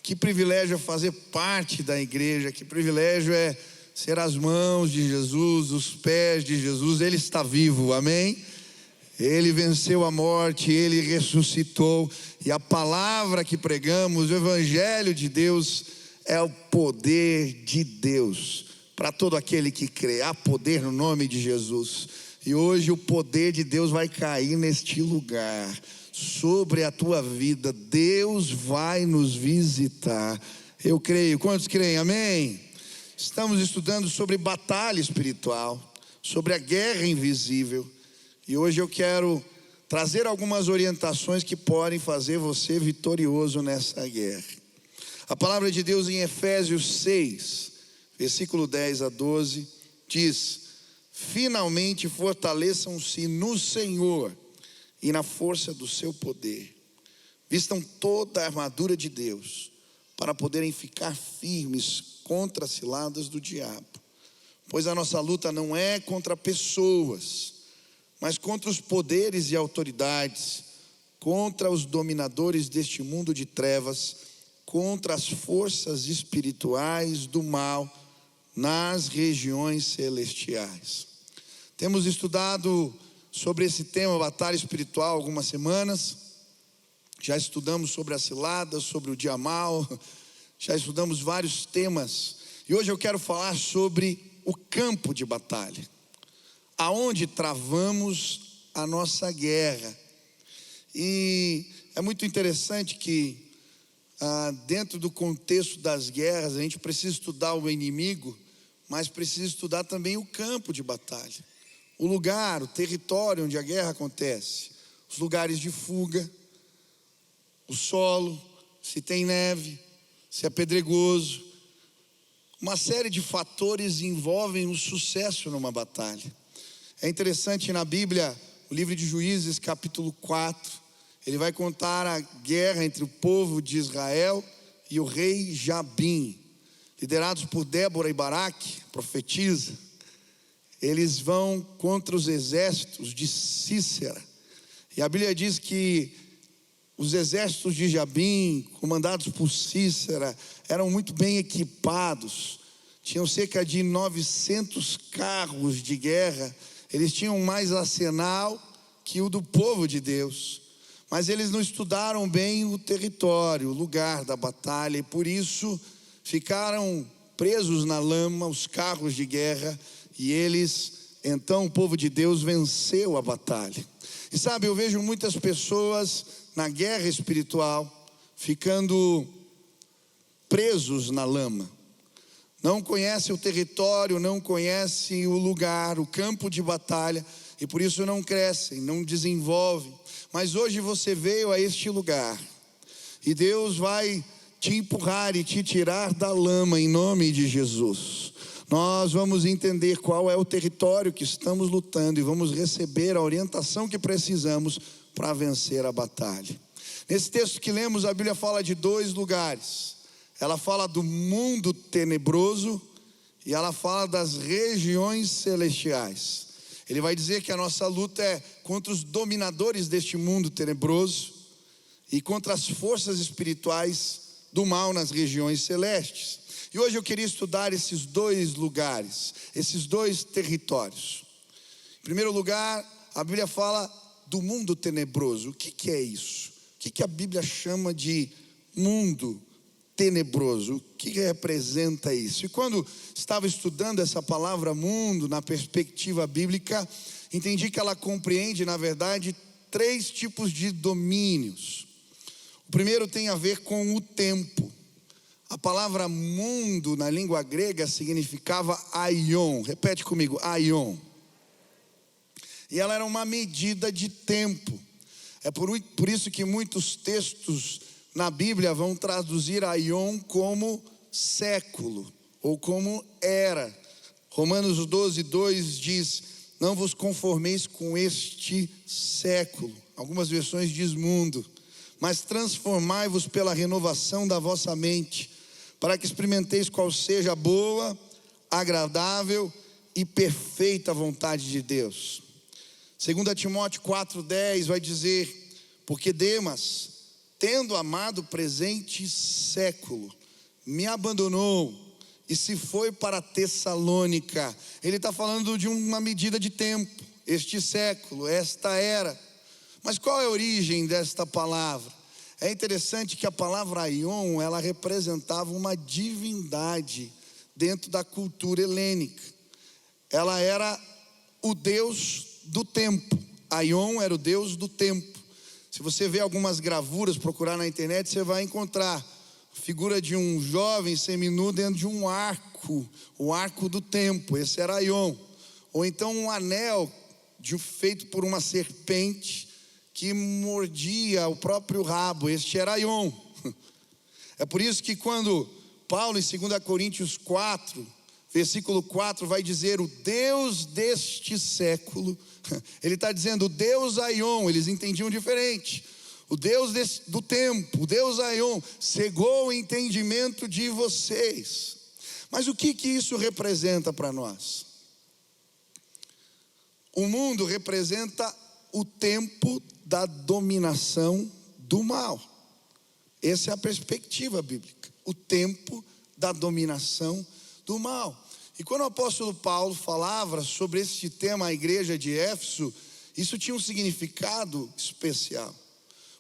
Que privilégio é fazer parte da igreja, que privilégio é ser as mãos de Jesus, os pés de Jesus. Ele está vivo, amém? Ele venceu a morte, Ele ressuscitou. E a palavra que pregamos, o Evangelho de Deus, é o poder de Deus para todo aquele que crê. Há poder no nome de Jesus. E hoje o poder de Deus vai cair neste lugar, sobre a tua vida. Deus vai nos visitar. Eu creio. Quantos creem? Amém? Estamos estudando sobre batalha espiritual, sobre a guerra invisível. E hoje eu quero trazer algumas orientações que podem fazer você vitorioso nessa guerra. A palavra de Deus em Efésios 6, versículo 10 a 12, diz: finalmente fortaleçam-se no Senhor e na força do seu poder. Vistam toda a armadura de Deus, para poderem ficar firmes contra as ciladas do diabo. Pois a nossa luta não é contra pessoas, mas contra os poderes e autoridades, contra os dominadores deste mundo de trevas, contra as forças espirituais do mal nas regiões celestiais. Temos estudado sobre esse tema, batalha espiritual, algumas semanas. Já estudamos sobre as ciladas, sobre o dia mau, já estudamos vários temas. E hoje eu quero falar sobre o campo de batalha, aonde travamos a nossa guerra. E é muito interessante que dentro do contexto das guerras a gente precisa estudar o inimigo, mas precisa estudar também o campo de batalha, o lugar, o território onde a guerra acontece, os lugares de fuga, o solo, se tem neve, se é pedregoso. Uma série de fatores envolvem o sucesso numa batalha. É interessante na Bíblia, o livro de Juízes, capítulo 4, ele vai contar a guerra entre o povo de Israel e o rei Jabim, liderados por Débora e Baraque, profetiza. Eles vão contra os exércitos de Sísera. E a Bíblia diz que os exércitos de Jabim, comandados por Sísera, eram muito bem equipados. Tinham cerca de 900 carros de guerra. Eles tinham mais arsenal que o do povo de Deus. Mas eles não estudaram bem o território, o lugar da batalha. E por isso ficaram presos na lama os carros de guerra. E então o povo de Deus venceu a batalha. E sabe, eu vejo muitas pessoas na guerra espiritual ficando presos na lama. Não conhecem o território, não conhecem o lugar, o campo de batalha, e por isso não crescem, não desenvolvem. Mas hoje você veio a este lugar, e Deus vai te empurrar e te tirar da lama em nome de Jesus. Nós vamos entender qual é o território que estamos lutando e vamos receber a orientação que precisamos para vencer a batalha. Nesse texto que lemos, a Bíblia fala de dois lugares. Ela fala do mundo tenebroso e ela fala das regiões celestiais. Ele vai dizer que a nossa luta é contra os dominadores deste mundo tenebroso e contra as forças espirituais do mal nas regiões celestes. E hoje eu queria estudar esses dois lugares, esses dois territórios. Em primeiro lugar, a Bíblia fala do mundo tenebroso. O que é isso? O que a Bíblia chama de mundo tenebroso? O que representa isso? E quando estava estudando essa palavra mundo na perspectiva bíblica, entendi que ela compreende, na verdade, 3 tipos de domínios. O primeiro tem a ver com o tempo. A palavra mundo na língua grega significava aion. Repete comigo, aion. E ela era uma medida de tempo. É por isso que muitos textos na Bíblia vão traduzir aion como século ou como era. Romanos 12:2 diz: não vos conformeis com este século. Algumas versões diz mundo, mas transformai-vos pela renovação da vossa mente, para que experimenteis qual seja a boa, agradável e perfeita vontade de Deus. 2 Timóteo 4:10 vai dizer: porque Demas, tendo amado o presente século, me abandonou e se foi para Tessalônica. Ele está falando de uma medida de tempo, este século, esta era. Mas qual é a origem desta palavra? É interessante que a palavra aion, ela representava uma divindade dentro da cultura helênica. Ela era o deus do tempo. Aion era o deus do tempo. Se você ver algumas gravuras, procurar na internet, você vai encontrar a figura de um jovem seminu dentro de um arco, o arco do tempo. Esse era Aion. Ou então um anel feito por uma serpente que mordia o próprio rabo. Este era Aion. É por isso que quando Paulo, em 2 Coríntios 4, versículo 4, vai dizer o Deus deste século, ele está dizendo o Deus Aion. Eles entendiam diferente. O Deus do tempo, o Deus Aion, cegou o entendimento de vocês. Mas o que isso representa para nós? O mundo representa o tempo da dominação do mal. Essa é a perspectiva bíblica, o tempo da dominação do mal. E quando o apóstolo Paulo falava sobre esse tema à igreja de Éfeso, isso tinha um significado especial,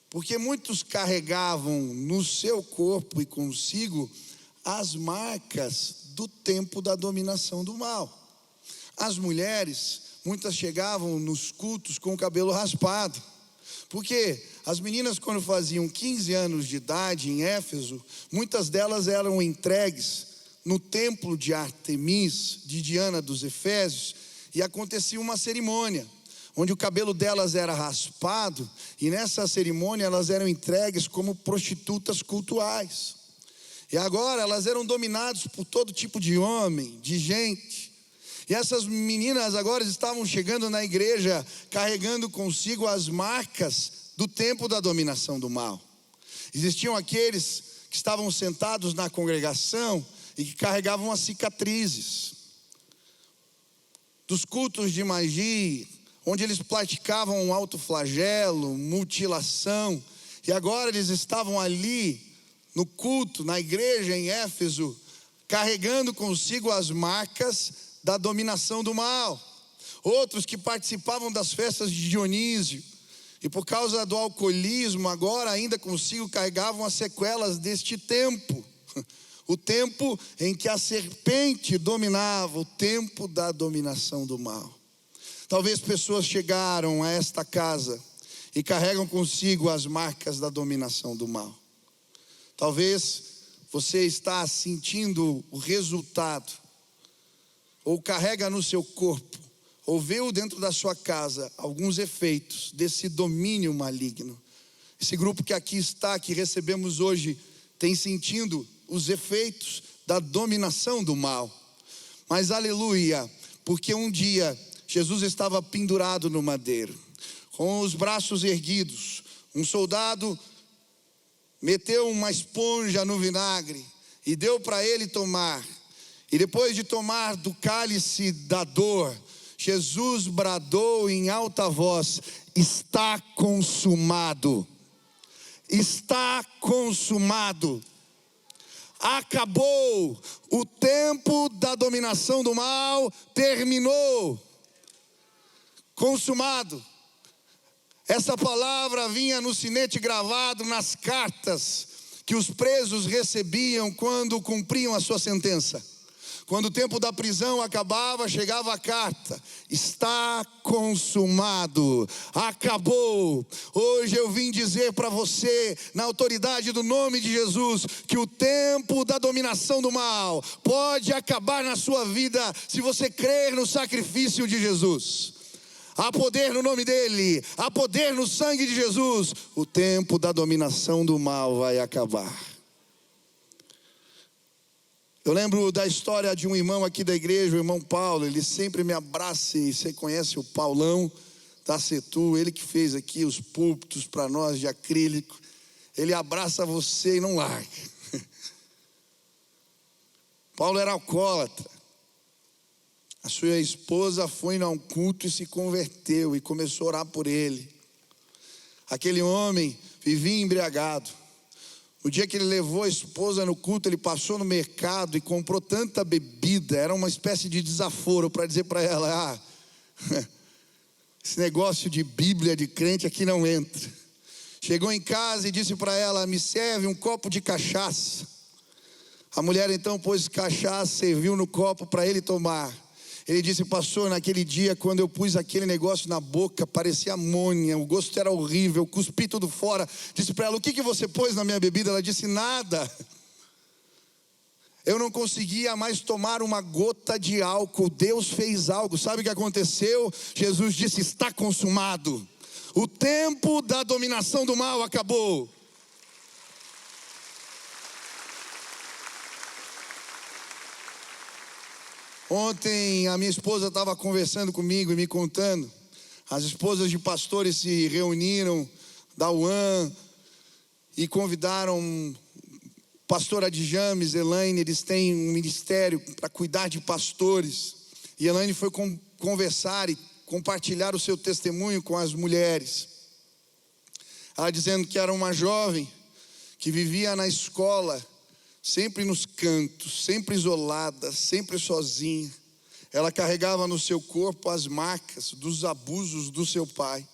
porque muitos carregavam no seu corpo e consigo as marcas do tempo da dominação do mal. As mulheres, muitas chegavam nos cultos com o cabelo raspado, porque as meninas, quando faziam 15 anos de idade em Éfeso, muitas delas eram entregues no templo de Artemis, de Diana dos Efésios, e acontecia uma cerimônia, onde o cabelo delas era raspado, e nessa cerimônia elas eram entregues como prostitutas cultuais. E agora elas eram dominadas por todo tipo de homem, de gente. E essas meninas agora estavam chegando na igreja, carregando consigo as marcas do tempo da dominação do mal. Existiam aqueles que estavam sentados na congregação e que carregavam as cicatrizes dos cultos de magia, onde eles praticavam um autoflagelo, mutilação, e agora eles estavam ali no culto, na igreja em Éfeso, carregando consigo as marcas da dominação do mal. Outros que participavam das festas de Dionísio, e por causa do alcoolismo, agora ainda consigo carregavam as sequelas deste tempo. O tempo em que a serpente dominava, o tempo da dominação do mal. Talvez pessoas chegaram a esta casa e carregam consigo as marcas da dominação do mal. Talvez você está sentindo o resultado, ou carrega no seu corpo, ou viu dentro da sua casa alguns efeitos desse domínio maligno. Esse grupo que aqui está, que recebemos hoje, tem sentido os efeitos da dominação do mal. Mas aleluia, porque um dia Jesus estava pendurado no madeiro, com os braços erguidos. Um soldado meteu uma esponja no vinagre e deu para ele tomar. E depois de tomar do cálice da dor, Jesus bradou em alta voz: está consumado. Está consumado. Acabou. O tempo da dominação do mal terminou. Consumado. Essa palavra vinha no sinete gravado nas cartas que os presos recebiam quando cumpriam a sua sentença. Quando o tempo da prisão acabava, chegava a carta: está consumado, acabou. Hoje eu vim dizer para você, na autoridade do nome de Jesus, que o tempo da dominação do mal pode acabar na sua vida, se você crer no sacrifício de Jesus. Há poder no nome dele, há poder no sangue de Jesus. O tempo da dominação do mal vai acabar. Eu lembro da história de um irmão aqui da igreja, o irmão Paulo. Ele sempre me abraça, e você conhece o Paulão da Setu, ele que fez aqui os púlpitos para nós de acrílico. Ele abraça você e não larga. Paulo era alcoólatra. A sua esposa foi a um culto e se converteu e começou a orar por ele. Aquele homem vivia embriagado. No dia que ele levou a esposa no culto, ele passou no mercado e comprou tanta bebida, era uma espécie de desaforo para dizer para ela: esse negócio de Bíblia de crente aqui não entra. Chegou em casa e disse para ela: me serve um copo de cachaça. A mulher então pôs cachaça, serviu no copo para ele tomar. Ele disse: pastor, naquele dia quando eu pus aquele negócio na boca, parecia amônia, o gosto era horrível, cuspi tudo fora. Disse para ela: o que você pôs na minha bebida? Ela disse: nada. Eu não conseguia mais tomar uma gota de álcool. Deus fez algo. Sabe o que aconteceu? Jesus disse: está consumado. O tempo da dominação do mal acabou. Ontem a minha esposa estava conversando comigo e me contando. As esposas de pastores se reuniram da UAM e convidaram pastor Adjames, Elaine. Eles têm um ministério para cuidar de pastores. E Elaine foi conversar e compartilhar o seu testemunho com as mulheres. Ela dizendo que era uma jovem que vivia na escola, sempre nos cantos, sempre isolada, sempre sozinha. Ela carregava no seu corpo as marcas dos abusos do seu pai.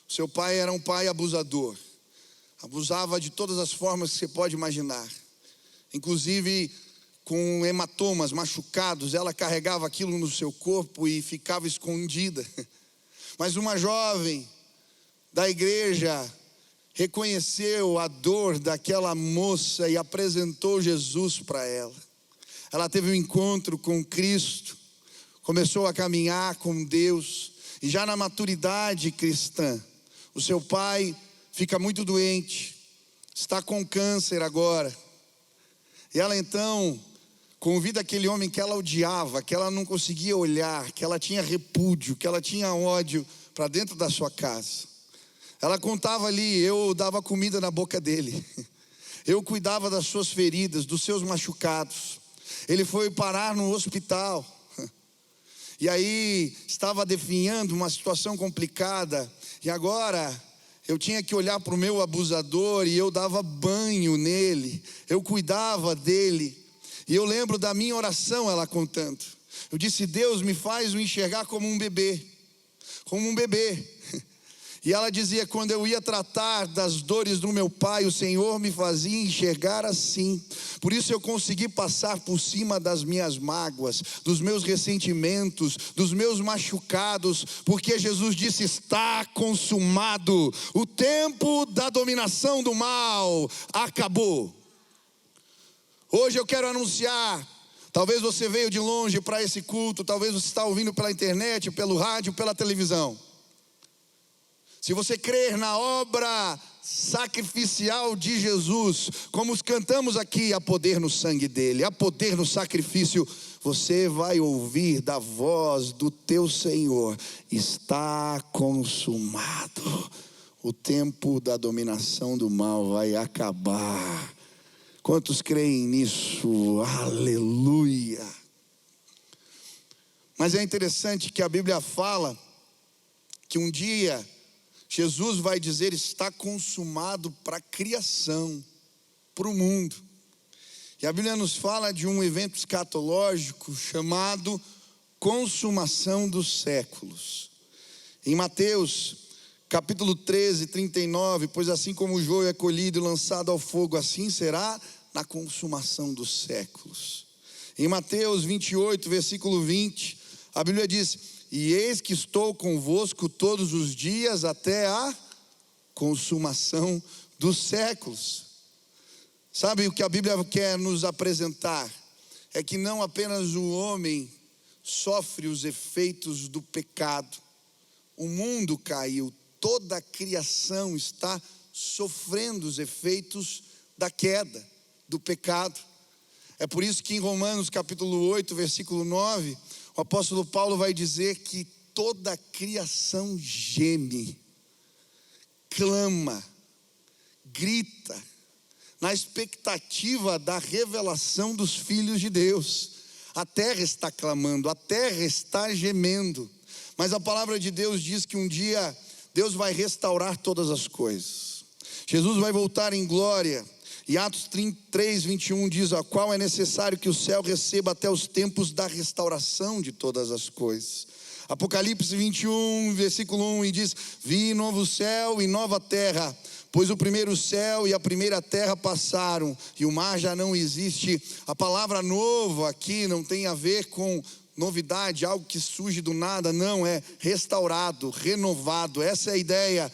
O seu pai era um pai abusador. Abusava de todas as formas que você pode imaginar. Inclusive com hematomas, machucados. Ela carregava aquilo no seu corpo e ficava escondida. Mas uma jovem da igreja reconheceu a dor daquela moça e apresentou Jesus para ela. Ela teve um encontro com Cristo, começou a caminhar com Deus, e já na maturidade cristã, o seu pai fica muito doente, está com câncer agora, e ela então convida aquele homem que ela odiava, que ela não conseguia olhar, que ela tinha repúdio, que ela tinha ódio, para dentro da sua casa. Ela contava ali: eu dava comida na boca dele, eu cuidava das suas feridas, dos seus machucados. Ele foi parar no hospital, e aí estava definhando uma situação complicada, e agora eu tinha que olhar para o meu abusador, e eu dava banho nele, eu cuidava dele. E eu lembro da minha oração, ela contando. Eu disse: Deus, me faz o enxergar como um bebê, como um bebê. E ela dizia: quando eu ia tratar das dores do meu pai, o Senhor me fazia enxergar assim. Por isso eu consegui passar por cima das minhas mágoas, dos meus ressentimentos, dos meus machucados, porque Jesus disse: está consumado. O tempo da dominação do mal acabou. Hoje eu quero anunciar. Talvez você veio de longe para esse culto, talvez você está ouvindo pela internet, pelo rádio, pela televisão. Se você crer na obra sacrificial de Jesus, como os cantamos aqui, há poder no sangue dele, há poder no sacrifício, você vai ouvir da voz do teu Senhor: está consumado. O tempo da dominação do mal vai acabar. Quantos creem nisso? Aleluia. Mas é interessante que a Bíblia fala que um dia Jesus vai dizer: está consumado para a criação, para o mundo. E a Bíblia nos fala de um evento escatológico chamado consumação dos séculos. Em Mateus capítulo 13, 39, pois assim como o joio é colhido e lançado ao fogo, assim será na consumação dos séculos. Em Mateus 28, versículo 20, a Bíblia diz: e eis que estou convosco todos os dias até a consumação dos séculos. Sabe o que a Bíblia quer nos apresentar? É que não apenas o homem sofre os efeitos do pecado. O mundo caiu, toda a criação está sofrendo os efeitos da queda, do pecado. É por isso que em Romanos capítulo 8, versículo 9, o apóstolo Paulo vai dizer que toda a criação geme, clama, grita, na expectativa da revelação dos filhos de Deus. A terra está clamando, a terra está gemendo, mas a palavra de Deus diz que um dia Deus vai restaurar todas as coisas. Jesus vai voltar em glória. E Atos 3, 21 diz: a qual é necessário que o céu receba até os tempos da restauração de todas as coisas. Apocalipse 21, versículo 1, e diz: vi novo céu e nova terra, pois o primeiro céu e a primeira terra passaram, e o mar já não existe. A palavra novo aqui não tem a ver com novidade, algo que surge do nada, não, é restaurado, renovado. Essa é a ideia.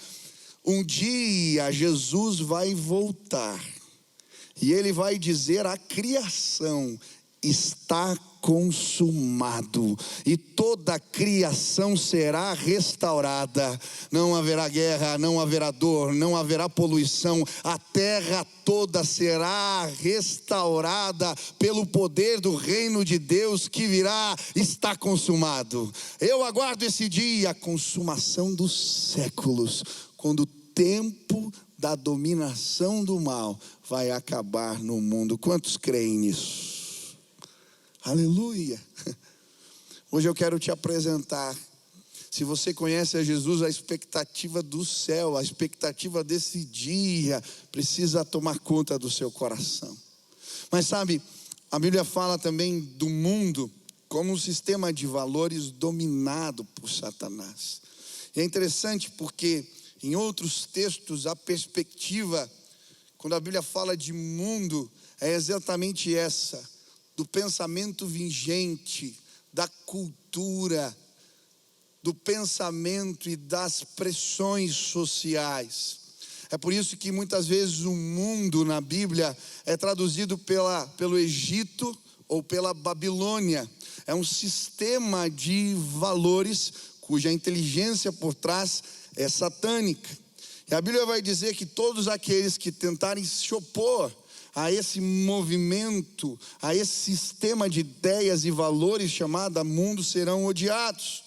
Um dia Jesus vai voltar, e Ele vai dizer à criação: está consumado, e toda a criação será restaurada. Não haverá guerra, não haverá dor, não haverá poluição. A terra toda será restaurada pelo poder do reino de Deus que virá. Está consumado. Eu aguardo esse dia, a consumação dos séculos, quando o tempo da dominação do mal vai acabar no mundo. Quantos creem nisso? Aleluia. Hoje eu quero te apresentar, se você conhece a Jesus, a expectativa do céu, a expectativa desse dia precisa tomar conta do seu coração. Mas sabe, a Bíblia fala também do mundo como um sistema de valores dominado por Satanás. E é interessante porque em outros textos a perspectiva, quando a Bíblia fala de mundo, é exatamente essa: do pensamento vigente, da cultura, do pensamento e das pressões sociais. É por isso que muitas vezes o mundo na Bíblia é traduzido pelo Egito ou pela Babilônia. É um sistema de valores cuja inteligência por trás é satânica. E a Bíblia vai dizer que todos aqueles que tentarem se opor a esse movimento, a esse sistema de ideias e valores chamado mundo, serão odiados.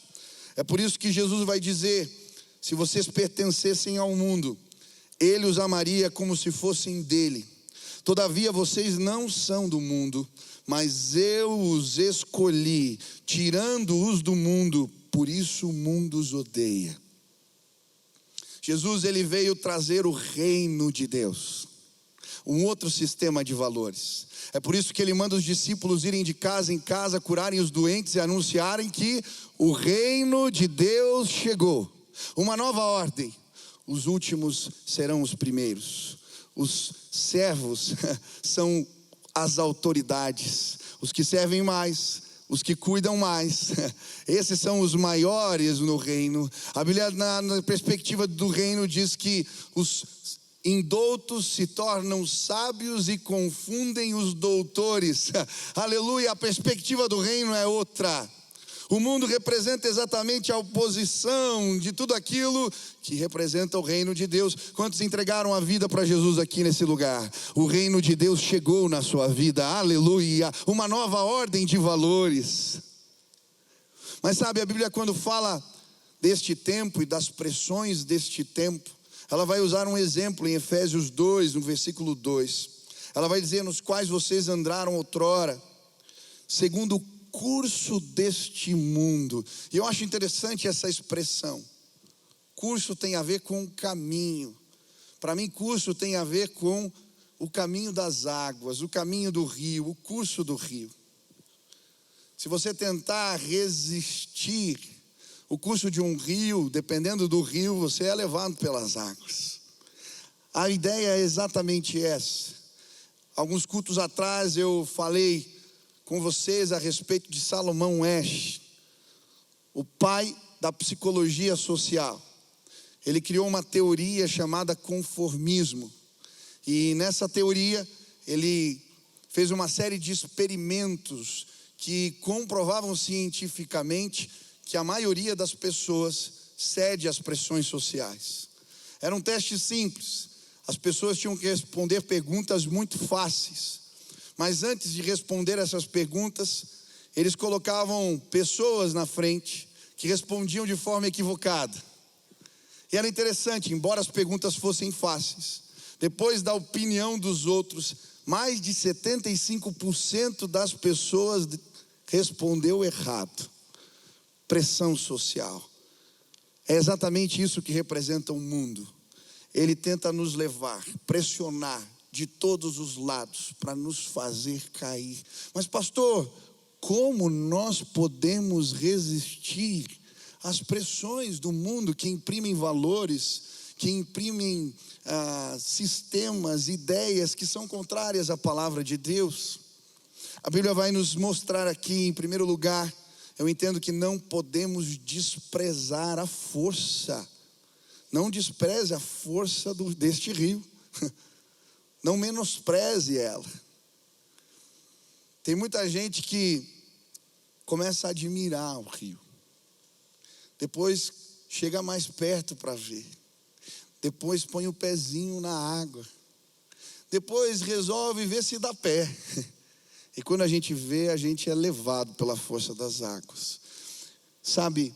É por isso que Jesus vai dizer: se vocês pertencessem ao mundo, Ele os amaria como se fossem dele. Todavia vocês não são do mundo, mas eu os escolhi, tirando-os do mundo, por isso o mundo os odeia. Jesus, Ele veio trazer o reino de Deus, um outro sistema de valores. É por isso que Ele manda os discípulos irem de casa em casa, curarem os doentes e anunciarem que o reino de Deus chegou. Uma nova ordem: os últimos serão os primeiros. Os servos são as autoridades, os que servem mais, os que cuidam mais, esses são os maiores no reino. A Bíblia, na perspectiva do reino, diz que os indoutos se tornam sábios e confundem os doutores. Aleluia, a perspectiva do reino é outra. O mundo representa exatamente a oposição de tudo aquilo que representa o reino de Deus. Quantos entregaram a vida para Jesus aqui nesse lugar? O reino de Deus chegou na sua vida, aleluia, uma nova ordem de valores. Mas sabe, a Bíblia, quando fala deste tempo e das pressões deste tempo, ela vai usar um exemplo em Efésios 2, no versículo 2. Ela vai dizer: nos quais vocês andaram outrora, segundo o curso deste mundo. E eu acho interessante essa expressão. Curso tem a ver com caminho. Para mim, curso tem a ver com o caminho das águas, o caminho do rio, o curso do rio. Se você tentar resistir o curso de um rio, dependendo do rio, você é levado pelas águas. A ideia é exatamente essa. Alguns cultos atrás eu falei com vocês a respeito de Salomão West, o pai da psicologia social. Ele criou uma teoria chamada conformismo. E nessa teoria ele fez uma série de experimentos que comprovavam cientificamente que a maioria das pessoas cede às pressões sociais. Era um teste simples. As pessoas tinham que responder perguntas muito fáceis. Mas antes de responder essas perguntas, eles colocavam pessoas na frente que respondiam de forma equivocada. E era interessante, embora as perguntas fossem fáceis, depois da opinião dos outros, mais de 75% das pessoas respondeu errado. Pressão social. É exatamente isso que representa o mundo. ele tenta nos levar, pressionar de todos os lados para nos fazer cair. Mas pastor, como nós podemos resistir às pressões do mundo que imprimem valores, que imprimem sistemas, ideias que são contrárias à palavra de Deus? A Bíblia vai nos mostrar aqui, em primeiro lugar, eu entendo que não podemos desprezar a força. Não despreze a força deste rio. Não menospreze ela. Tem muita gente que começa a admirar o rio. Depois chega mais perto para ver. Depois põe o pezinho na água. Depois resolve ver se dá pé. E quando a gente vê, a gente é levado pela força das águas. Sabe,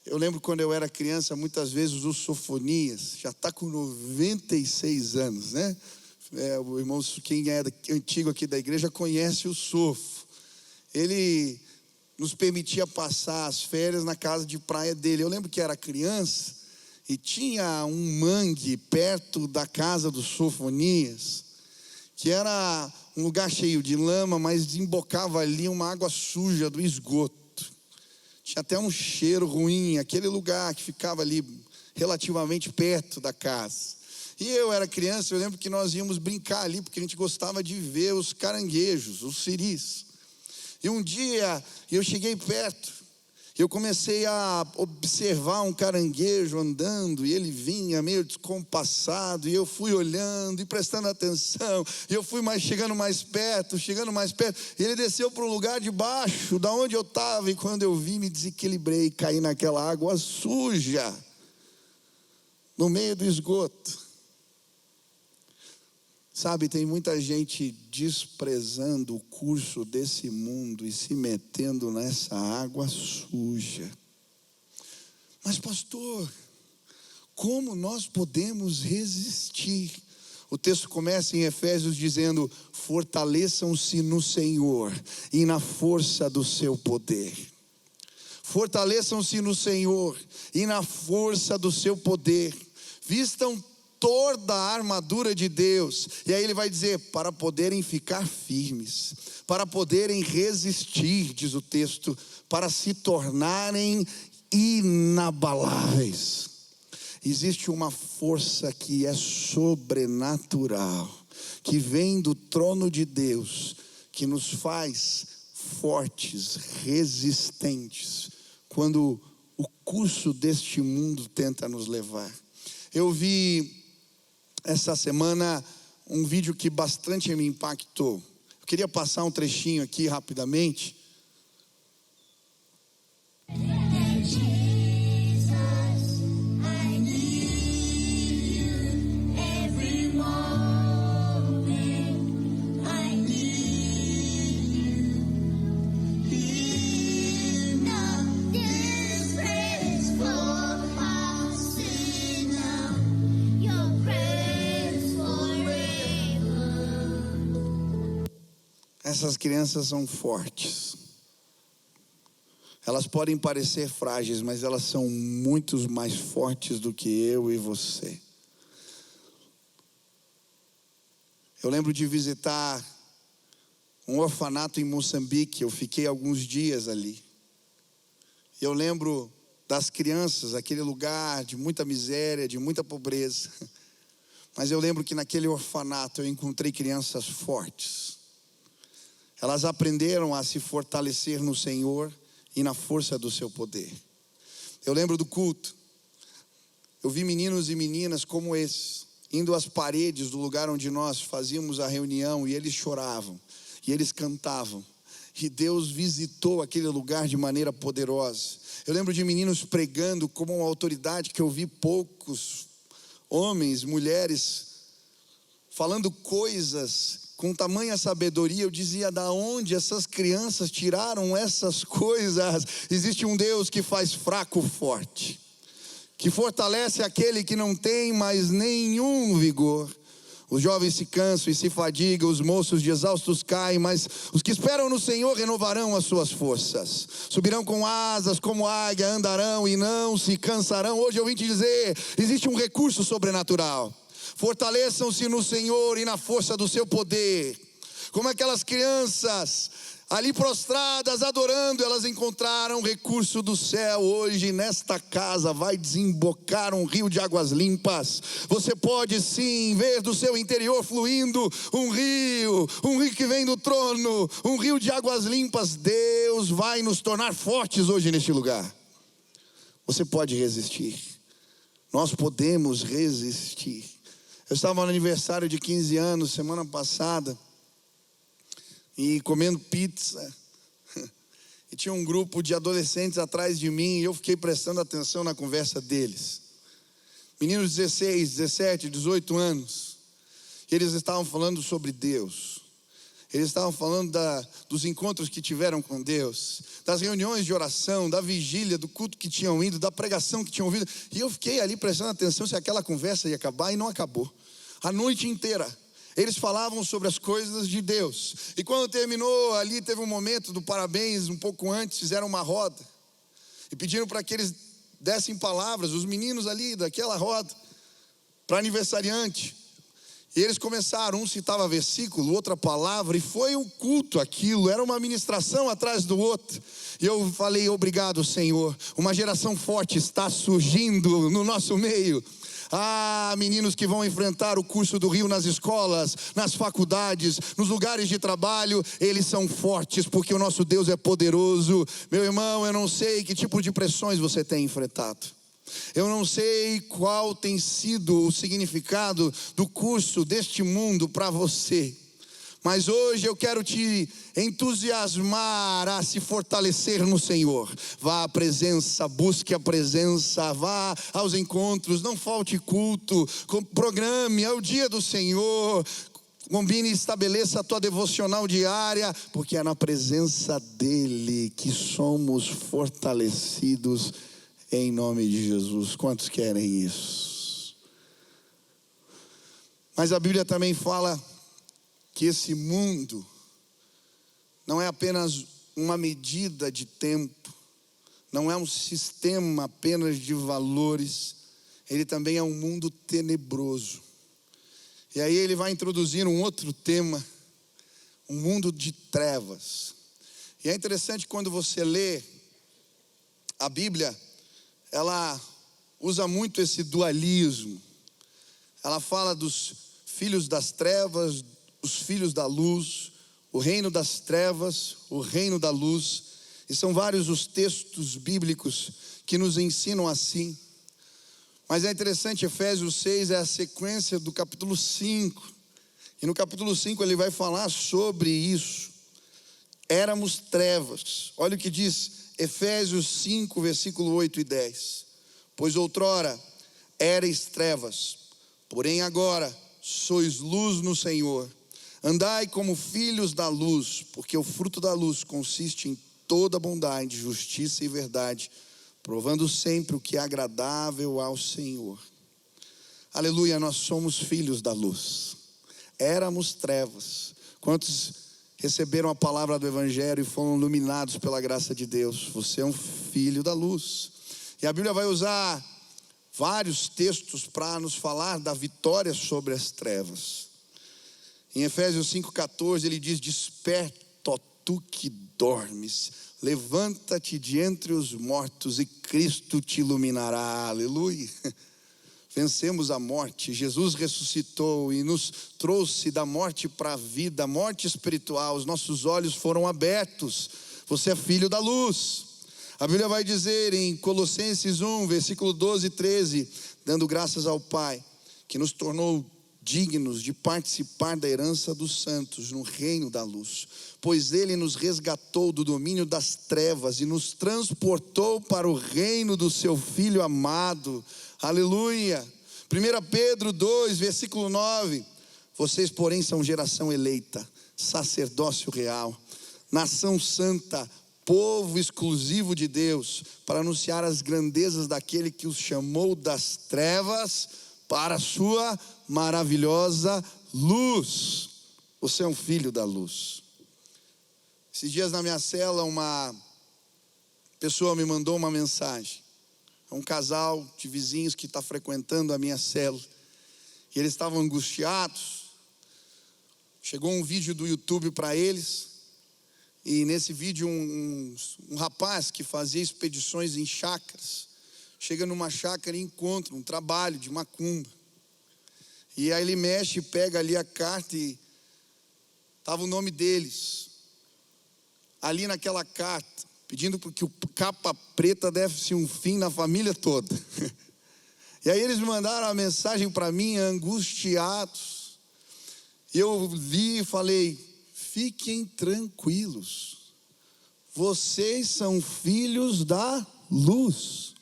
eu lembro quando eu era criança, muitas vezes o Sofonias, já está com 96 anos, né? O irmão, quem é antigo aqui da igreja, conhece o Sofo. Ele nos permitia passar as férias na casa de praia dele. Eu lembro que era criança e tinha um mangue perto da casa do Sofonias, que era um lugar cheio de lama, mas desembocava ali uma água suja do esgoto. Tinha até um cheiro ruim, aquele lugar que ficava ali relativamente perto da casa. E eu era criança, eu lembro que nós íamos brincar ali, porque a gente gostava de ver os caranguejos, os siris. E um dia eu cheguei perto, eu comecei a observar um caranguejo andando, e ele vinha meio descompassado, e eu fui olhando e prestando atenção, e eu fui chegando mais perto, e ele desceu para o lugar de baixo, da onde eu estava, e quando eu vi, me desequilibrei, caí naquela água suja, no meio do esgoto. Sabe, tem muita gente desprezando o curso desse mundo e se metendo nessa água suja. Mas pastor, como nós podemos resistir? O texto começa em Efésios dizendo: fortaleçam-se no Senhor e na força do seu poder. Fortaleçam-se no Senhor e na força do seu poder. Vistam toda a armadura de Deus. E aí ele vai dizer: para poderem ficar firmes, para poderem resistir, diz o texto, para se tornarem inabaláveis. Existe uma força que é sobrenatural, que vem do trono de Deus, que nos faz fortes, resistentes, quando o curso deste mundo tenta nos levar. Eu vi essa semana um vídeo que bastante me impactou. Eu queria passar um trechinho aqui rapidamente. Essas crianças são fortes. Elas podem parecer frágeis, mas elas são muito mais fortes do que eu e você. Eu lembro de visitar um orfanato em Moçambique. Eu fiquei alguns dias ali. Eu lembro das crianças, aquele lugar de muita miséria, de muita pobreza. Mas eu lembro que naquele orfanato eu encontrei crianças fortes. Elas aprenderam a se fortalecer no Senhor e na força do seu poder. Eu lembro do culto. Eu vi meninos e meninas como esses, indo às paredes do lugar onde nós fazíamos a reunião, e eles choravam, e eles cantavam. E Deus visitou aquele lugar de maneira poderosa. Eu lembro de meninos pregando como uma autoridade que eu vi poucos homens, mulheres, falando coisas com tamanha sabedoria. Eu dizia: da onde essas crianças tiraram essas coisas? Existe um Deus que faz fraco forte, que fortalece aquele que não tem mais nenhum vigor. Os jovens se cansam e se fadigam, os moços de exaustos caem, mas os que esperam no Senhor renovarão as suas forças. Subirão com asas como águia, andarão e não se cansarão. Hoje eu vim te dizer, existe um recurso sobrenatural. Fortaleçam-se no Senhor e na força do seu poder. Como aquelas crianças ali prostradas, adorando, elas encontraram recurso do céu. Hoje nesta casa vai desembocar um rio de águas limpas. Você pode sim ver do seu interior fluindo um rio que vem do trono, um rio de águas limpas. Deus vai nos tornar fortes hoje neste lugar. Você pode resistir, nós podemos resistir. Eu estava no aniversário de 15 anos semana passada, e comendo pizza, e tinha um grupo de adolescentes atrás de mim, e eu fiquei prestando atenção na conversa deles. Meninos de 16, 17, 18 anos, e eles estavam falando sobre Deus. Eles estavam falando dos encontros que tiveram com Deus, das reuniões de oração, da vigília, do culto que tinham ido, da pregação que tinham ouvido. E eu fiquei ali prestando atenção se aquela conversa ia acabar, e não acabou. A noite inteira eles falavam sobre as coisas de Deus. E quando terminou ali, teve um momento do parabéns, um pouco antes, fizeram uma roda. E pediram para que eles dessem palavras, os meninos ali daquela roda, para aniversariante. E eles começaram, um citava versículo, outra palavra, e foi um culto aquilo, era uma ministração atrás do outro. E eu falei, obrigado, Senhor, uma geração forte está surgindo no nosso meio. Meninos que vão enfrentar o curso do Rio nas escolas, nas faculdades, nos lugares de trabalho, eles são fortes, porque o nosso Deus é poderoso. Meu irmão, eu não sei que tipo de pressões você tem enfrentado. Eu não sei qual tem sido o significado do curso deste mundo para você. Mas hoje eu quero te entusiasmar a se fortalecer no Senhor. Vá à presença, busque a presença, vá aos encontros, não falte culto, programe, é o dia do Senhor. Combine e estabeleça a tua devocional diária, porque é na presença dEle que somos fortalecidos em nome de Jesus. Quantos querem isso? Mas a Bíblia também fala que esse mundo não é apenas uma medida de tempo, não é um sistema apenas de valores, ele também é um mundo tenebroso. E aí ele vai introduzir um outro tema, um mundo de trevas. E é interessante quando você lê a Bíblia, ela usa muito esse dualismo. Ela fala dos filhos das trevas, os filhos da luz, o reino das trevas, o reino da luz. E são vários os textos bíblicos que nos ensinam assim. Mas é interessante, Efésios 6 é a sequência do capítulo 5. E no capítulo 5 ele vai falar sobre isso. Éramos trevas. Olha o que diz Efésios 5, versículo 8 e 10. Pois outrora éreis trevas, porém agora sois luz no Senhor. Andai como filhos da luz, porque o fruto da luz consiste em toda bondade, justiça e verdade, provando sempre o que é agradável ao Senhor. Aleluia, nós somos filhos da luz. Éramos trevas. Quantos receberam a palavra do Evangelho e foram iluminados pela graça de Deus? Você é um filho da luz. E a Bíblia vai usar vários textos para nos falar da vitória sobre as trevas. Em Efésios 5,14 ele diz: desperta, ó tu que dormes, levanta-te de entre os mortos e Cristo te iluminará. Aleluia. Vencemos a morte, Jesus ressuscitou e nos trouxe da morte para a vida, a morte espiritual. Os nossos olhos foram abertos. Você é filho da luz. A Bíblia vai dizer em Colossenses 1, versículo 12 e 13, dando graças ao Pai, que nos tornou dignos de participar da herança dos santos no reino da luz, pois Ele nos resgatou do domínio das trevas e nos transportou para o reino do seu Filho amado. Aleluia. 1 Pedro 2, versículo 9, vocês porém são geração eleita, sacerdócio real, nação santa, povo exclusivo de Deus, para anunciar as grandezas daquele que os chamou das trevas para a sua maravilhosa luz. Você é um filho da luz. Esses dias na minha cela, uma pessoa me mandou uma mensagem. É um casal de vizinhos que está frequentando a minha cela. E eles estavam angustiados. Chegou um vídeo do YouTube para eles. E nesse vídeo um rapaz que fazia expedições em chácaras chega numa chácara e encontra um trabalho de macumba. E aí ele mexe, pega ali a carta e estava o nome deles ali naquela carta, pedindo que o capa preta desse um fim na família toda. E aí eles mandaram a mensagem para mim, angustiados. E eu vi e falei: fiquem tranquilos, vocês são filhos da luz.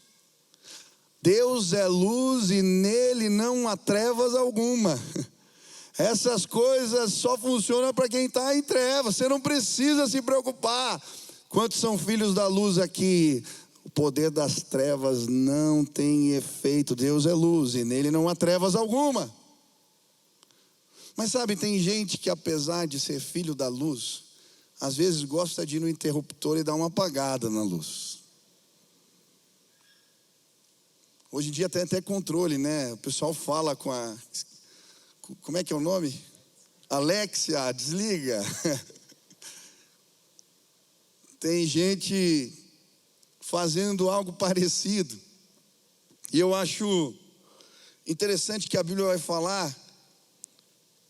Deus é luz e nele não há trevas alguma. Essas coisas só funcionam para quem está em trevas. Você não precisa se preocupar. Quantos são filhos da luz aqui? O poder das trevas não tem efeito. Deus é luz e nele não há trevas alguma. Mas sabe, tem gente que apesar de ser filho da luz, às vezes gosta de ir no interruptor e dar uma apagada na luz. Hoje em dia tem até controle, né? O pessoal fala com a... Como é que é o nome? Alexia, desliga. Tem gente fazendo algo parecido. E eu acho interessante que a Bíblia vai falar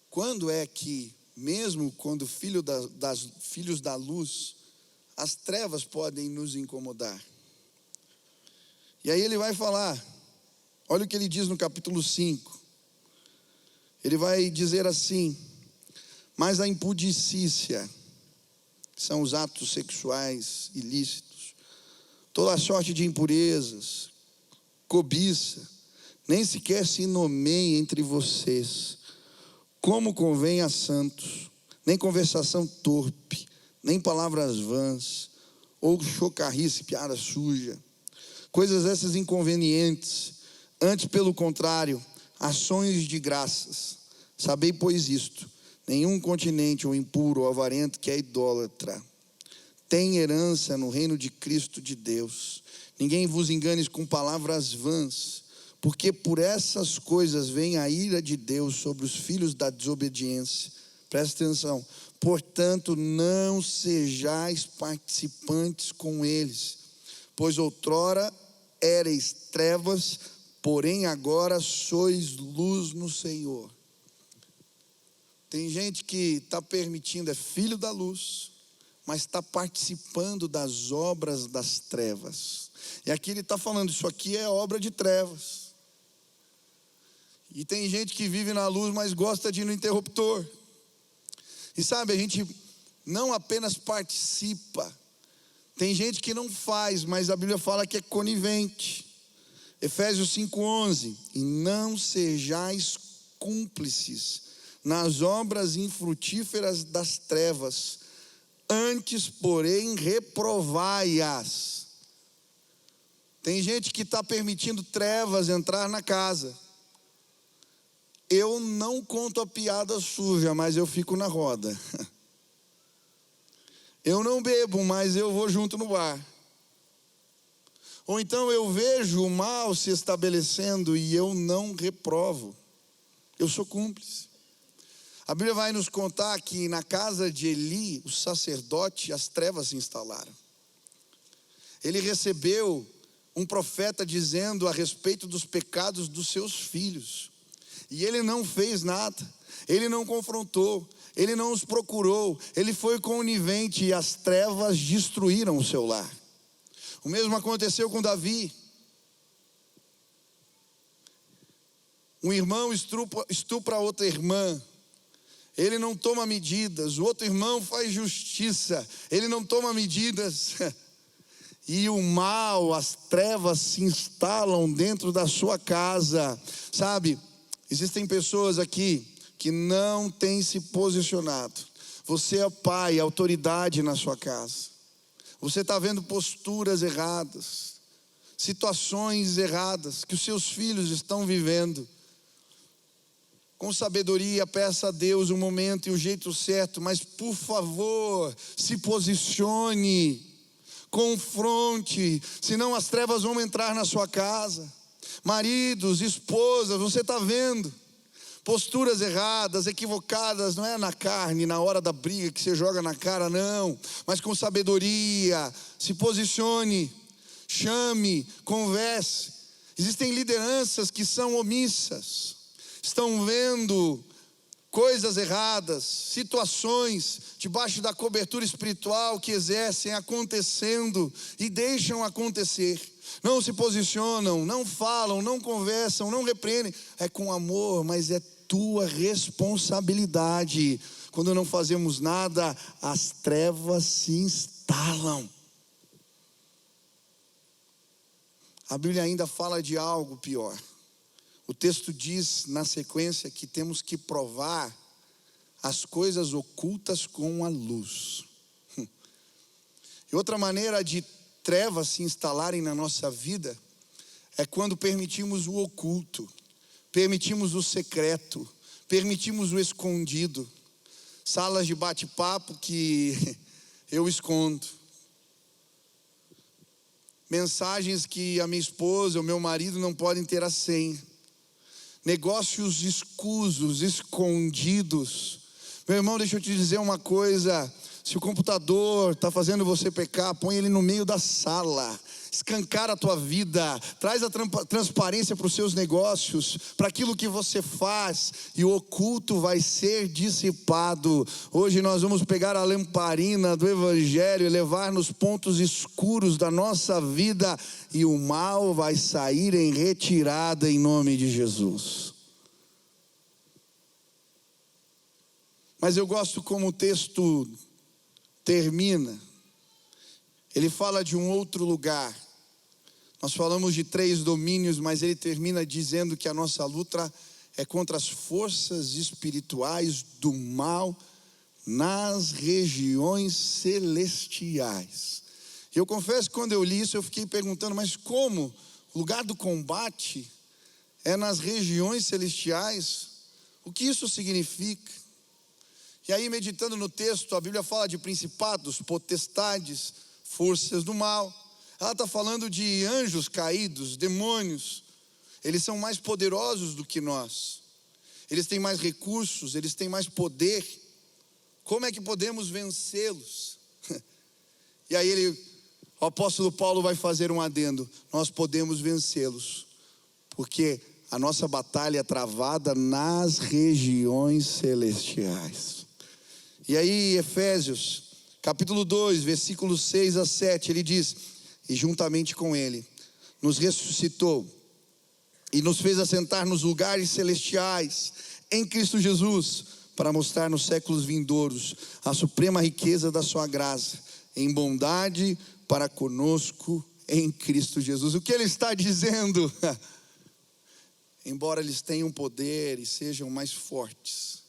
quando é que, mesmo quando filhos da luz, as trevas podem nos incomodar. E aí ele vai falar, olha o que ele diz no capítulo 5. Ele vai dizer assim: mas a impudicícia, que são os atos sexuais ilícitos, toda sorte de impurezas, cobiça, nem sequer se nomeie entre vocês, como convém a santos, nem conversação torpe, nem palavras vãs, ou chocarrice, piada suja, coisas essas inconvenientes, antes pelo contrário, ações de graças. Sabei, pois, isto: nenhum continente ou impuro ou avarento que é idólatra tem herança no reino de Cristo de Deus. Ninguém vos engane com palavras vãs, porque por essas coisas vem a ira de Deus sobre os filhos da desobediência. Presta atenção. Portanto, não sejais participantes com eles, pois outrora éreis trevas, porém agora sois luz no Senhor. Tem gente que está permitindo, é filho da luz, mas está participando das obras das trevas. E aqui ele está falando, isso aqui é obra de trevas. E tem gente que vive na luz, mas gosta de ir no interruptor. E sabe, a gente não apenas participa, tem gente que não faz, mas a Bíblia fala que é conivente. Efésios 5:11, e não sejais cúmplices nas obras infrutíferas das trevas, antes, porém, reprovai-as. Tem gente que está permitindo trevas entrar na casa. Eu não conto a piada suja, mas eu fico na roda. Eu não bebo, mas eu vou junto no bar. Ou então eu vejo o mal se estabelecendo e eu não reprovo. Eu sou cúmplice. A Bíblia vai nos contar que na casa de Eli, o sacerdote, as trevas se instalaram. Ele recebeu um profeta dizendo a respeito dos pecados dos seus filhos. E ele não fez nada, ele não confrontou, ele não os procurou, ele foi conivente e as trevas destruíram o seu lar. O mesmo aconteceu com Davi. Um irmão estupra outra irmã, ele não toma medidas. O outro irmão faz justiça, ele não toma medidas. E o mal, as trevas se instalam dentro da sua casa. Sabe, existem pessoas aqui que não têm se posicionado. Você é pai, autoridade na sua casa. Você está vendo posturas erradas, situações erradas que os seus filhos estão vivendo. Com sabedoria, peça a Deus o momento e o jeito certo, mas por favor, se posicione, confronte, senão as trevas vão entrar na sua casa. Maridos, esposas, você está vendo posturas erradas, equivocadas, não é na carne, na hora da briga que você joga na cara, não, mas com sabedoria, se posicione, chame, converse. Existem lideranças que são omissas, estão vendo coisas erradas, situações debaixo da cobertura espiritual que exercem acontecendo e deixam acontecer. Não se posicionam, não falam, não conversam, não repreendem. É com amor, mas é tua responsabilidade. Quando não fazemos nada, as trevas se instalam. A Bíblia ainda fala de algo pior. O texto diz na sequência que temos que provar as coisas ocultas com a luz. E outra maneira de trevas se instalarem na nossa vida é quando permitimos o oculto, permitimos o secreto, permitimos o escondido. Salas de bate-papo que eu escondo. Mensagens que a minha esposa, o meu marido não podem ter a senha. Negócios escusos, escondidos. Meu irmão, deixa eu te dizer uma coisa. Se o computador está fazendo você pecar, põe ele no meio da sala. Escancara a tua vida. Traz a transparência para os seus negócios, para aquilo que você faz. E o oculto vai ser dissipado. Hoje nós vamos pegar a lamparina do Evangelho e levar nos pontos escuros da nossa vida. E o mal vai sair em retirada em nome de Jesus. Mas eu gosto como o texto termina. Ele fala de um outro lugar. Nós falamos de 3 domínios, mas ele termina dizendo que a nossa luta é contra as forças espirituais do mal nas regiões celestiais. E eu confesso que quando eu li isso eu fiquei perguntando, mas como? O lugar do combate é nas regiões celestiais? O que isso significa? E aí, meditando no texto, a Bíblia fala de principados, potestades, forças do mal. Ela está falando de anjos caídos, demônios. Eles são mais poderosos do que nós. Eles têm mais recursos, eles têm mais poder. Como é que podemos vencê-los? E aí o apóstolo Paulo vai fazer um adendo. Nós podemos vencê-los, porque a nossa batalha é travada nas regiões celestiais. E aí, Efésios, capítulo 2, versículos 6 a 7, ele diz: e juntamente com ele, nos ressuscitou, e nos fez assentar nos lugares celestiais, em Cristo Jesus, para mostrar nos séculos vindouros, a suprema riqueza da sua graça, em bondade para conosco, em Cristo Jesus. O que ele está dizendo? Embora eles tenham poder e sejam mais fortes,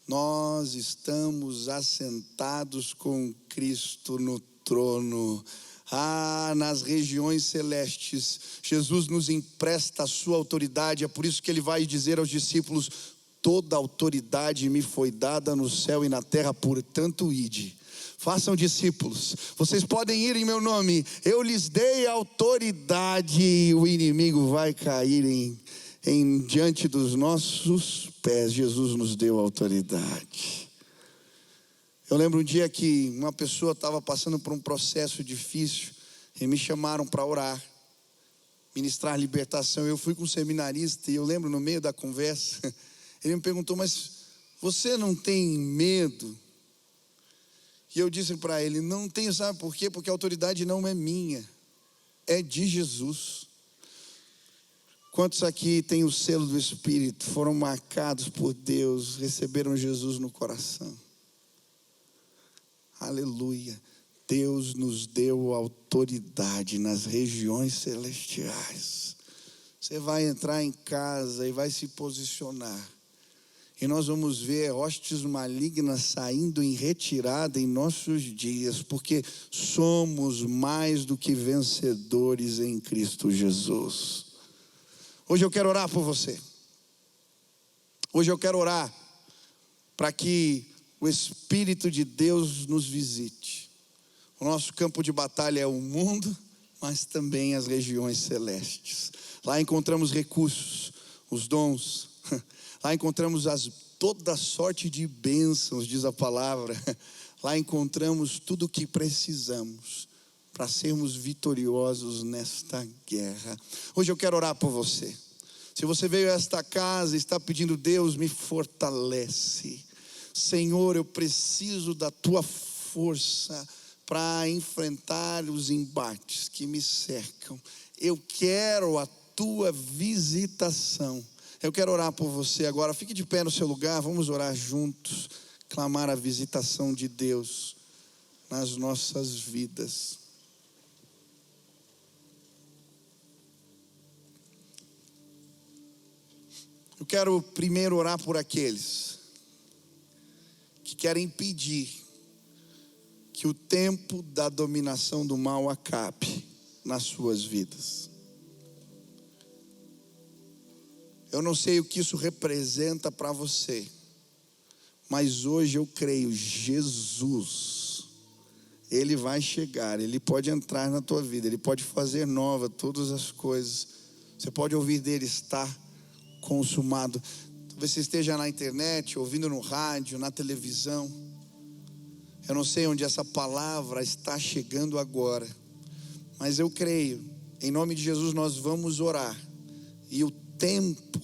nós estamos assentados com Cristo no trono. Nas regiões celestes, Jesus nos empresta a sua autoridade. É por isso que ele vai dizer aos discípulos: toda autoridade me foi dada no céu e na terra, portanto ide. Façam discípulos, vocês podem ir em meu nome, eu lhes dei autoridade, e o inimigo vai cair diante dos nossos pés. Jesus nos deu autoridade. Eu lembro um dia que uma pessoa estava passando por um processo difícil e me chamaram para orar, ministrar libertação. Eu fui com um seminarista e eu lembro, no meio da conversa, ele me perguntou: mas você não tem medo? E eu disse para ele: não tenho. Sabe por quê? Porque a autoridade não é minha, é de Jesus. Quantos aqui têm o selo do Espírito, foram marcados por Deus, receberam Jesus no coração? Aleluia. Deus nos deu autoridade nas regiões celestiais. Você vai entrar em casa e vai se posicionar, e nós vamos ver hostes malignas saindo em retirada em nossos dias, porque somos mais do que vencedores em Cristo Jesus. Hoje eu quero orar por você. Hoje eu quero orar para que o Espírito de Deus nos visite. O nosso campo de batalha é o mundo, mas também as regiões celestes. Lá encontramos recursos, os dons. Lá encontramos toda sorte de bênçãos, diz a palavra. Lá encontramos tudo o que precisamos para sermos vitoriosos nesta guerra. Hoje eu quero orar por você. Se você veio a esta casa e está pedindo: Deus, me fortalece. Senhor, eu preciso da tua força para enfrentar os embates que me cercam. Eu quero a tua visitação. Eu quero orar por você agora. Fique de pé no seu lugar, vamos orar juntos, clamar a visitação de Deus nas nossas vidas. Eu quero primeiro orar por aqueles que querem impedir que o tempo da dominação do mal acabe nas suas vidas. Eu não sei o que isso representa para você, mas hoje eu creio, Jesus, Ele vai chegar, Ele pode entrar na tua vida, Ele pode fazer nova todas as coisas. Você pode ouvir dele: está consumado. Talvez você esteja na internet, ouvindo no rádio, na televisão. Eu não sei onde essa palavra está chegando agora, mas eu creio, em nome de Jesus nós vamos orar, e o tempo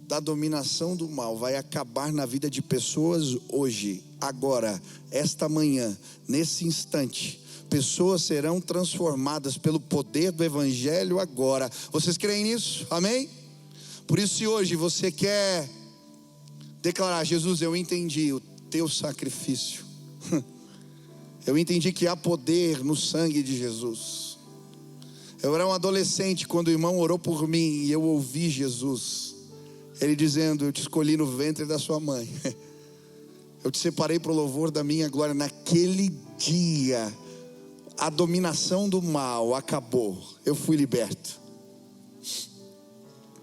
da dominação do mal vai acabar na vida de pessoas hoje, agora, esta manhã, nesse instante. Pessoas serão transformadas pelo poder do Evangelho agora. Vocês creem nisso? Amém? Por isso, se hoje você quer declarar: Jesus, eu entendi o teu sacrifício. Eu entendi que há poder no sangue de Jesus. Eu era um adolescente quando o irmão orou por mim e eu ouvi Jesus, Ele dizendo: eu te escolhi no ventre da sua mãe. Eu te separei para o louvor da minha glória. Naquele dia, a dominação do mal acabou. Eu fui liberto.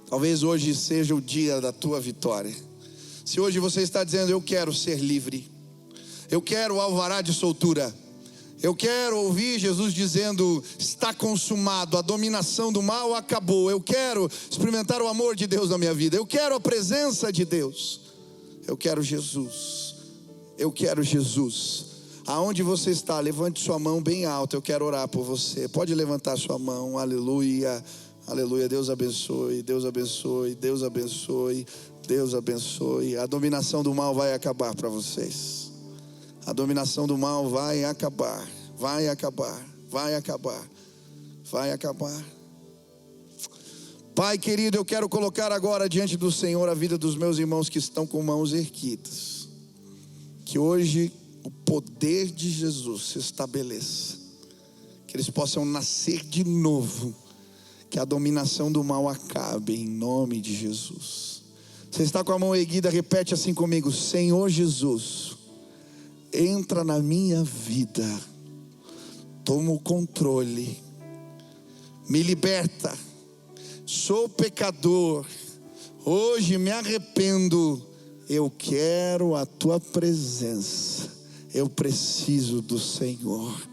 Talvez hoje seja o dia da tua vitória. Se hoje você está dizendo: eu quero ser livre, eu quero o alvará de soltura, eu quero ouvir Jesus dizendo: está consumado, a dominação do mal acabou. Eu quero experimentar o amor de Deus na minha vida, eu quero a presença de Deus, eu quero Jesus, eu quero Jesus. Aonde você está, levante sua mão bem alta, eu quero orar por você. Pode levantar sua mão, aleluia, aleluia. Deus abençoe, Deus abençoe, Deus abençoe, Deus abençoe. A dominação do mal vai acabar para vocês. A dominação do mal vai acabar, vai acabar, vai acabar, vai acabar. Pai querido, eu quero colocar agora diante do Senhor a vida dos meus irmãos que estão com mãos erguidas. Que hoje o poder de Jesus se estabeleça, que eles possam nascer de novo, que a dominação do mal acabe em nome de Jesus. Você está com a mão erguida, repete assim comigo: Senhor Jesus, entra na minha vida, toma o controle, me liberta. Sou pecador, hoje me arrependo, eu quero a tua presença, eu preciso do Senhor.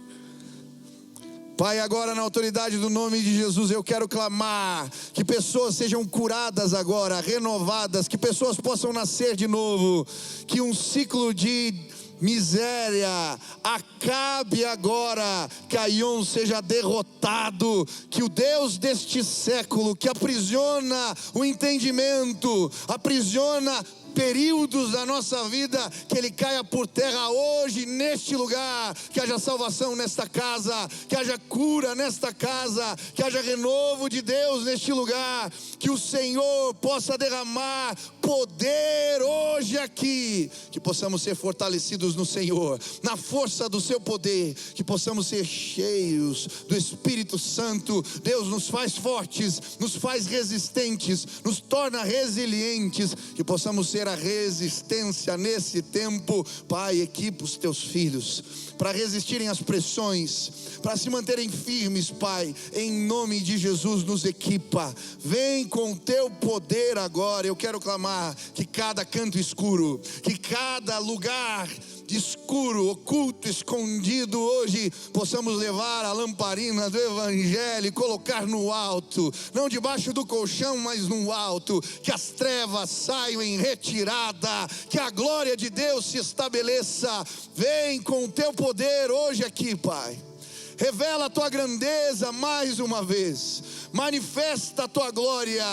Pai, agora na autoridade do nome de Jesus, eu quero clamar que pessoas sejam curadas agora, renovadas, que pessoas possam nascer de novo, que um ciclo de miséria acabe agora, que Aion seja derrotado, que o Deus deste século, que aprisiona o entendimento, aprisiona períodos da nossa vida, que ele caia por terra hoje neste lugar, que haja salvação nesta casa, que haja cura nesta casa, que haja renovo de Deus neste lugar, que o Senhor possa derramar poder hoje aqui, que possamos ser fortalecidos no Senhor, na força do seu poder, que possamos ser cheios do Espírito Santo. Deus nos faz fortes, nos faz resistentes, nos torna resilientes, que possamos ser a resistência nesse tempo. Pai, equipa os teus filhos para resistirem às pressões, para se manterem firmes. Pai, em nome de Jesus, nos equipa, vem com teu poder agora. Eu quero clamar Pai, que cada canto escuro, que cada lugar escuro, oculto, escondido, hoje possamos levar a lamparina do Evangelho e colocar no alto, não debaixo do colchão, mas no alto, que as trevas saiam em retirada, que a glória de Deus se estabeleça. Vem com o teu poder hoje aqui, Pai. Revela a tua grandeza mais uma vez, manifesta a tua glória,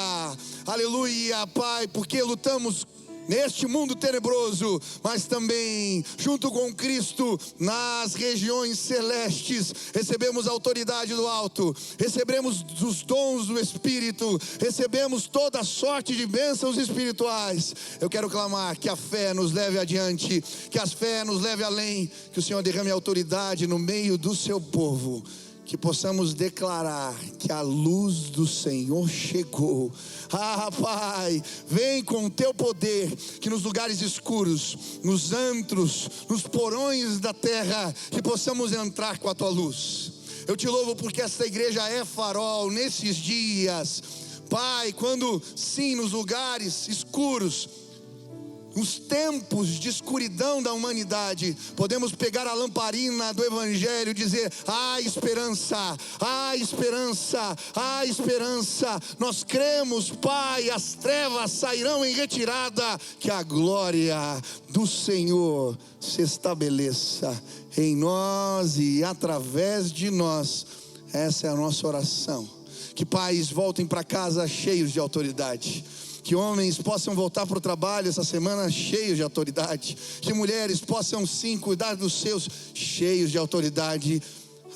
aleluia, Pai, porque lutamos neste mundo tenebroso, mas também junto com Cristo nas regiões celestes. Recebemos a autoridade do alto, recebemos os dons do Espírito, recebemos toda sorte de bênçãos espirituais. Eu quero clamar que a fé nos leve adiante, que a fé nos leve além, que o Senhor derrame autoridade no meio do seu povo, que possamos declarar que a luz do Senhor chegou. Pai, vem com o teu poder, que nos lugares escuros, nos antros, nos porões da terra, que possamos entrar com a tua luz. Eu te louvo porque esta igreja é farol nesses dias, Pai, quando sim, nos lugares escuros, nos tempos de escuridão da humanidade, podemos pegar a lamparina do Evangelho e dizer: há esperança, há esperança, há esperança. Nós cremos, Pai, as trevas sairão em retirada, que a glória do Senhor se estabeleça em nós e através de nós. Essa é a nossa oração. Que pais voltem para casa cheios de autoridade, que homens possam voltar para o trabalho essa semana cheios de autoridade, que mulheres possam sim cuidar dos seus cheios de autoridade.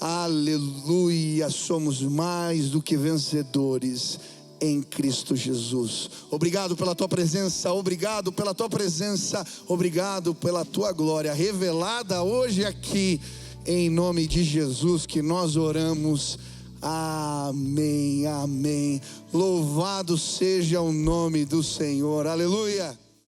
Aleluia, somos mais do que vencedores em Cristo Jesus. Obrigado pela tua presença, obrigado pela tua presença, obrigado pela tua glória revelada hoje aqui, em nome de Jesus que nós oramos. Amém, amém. Louvado seja o nome do Senhor, aleluia.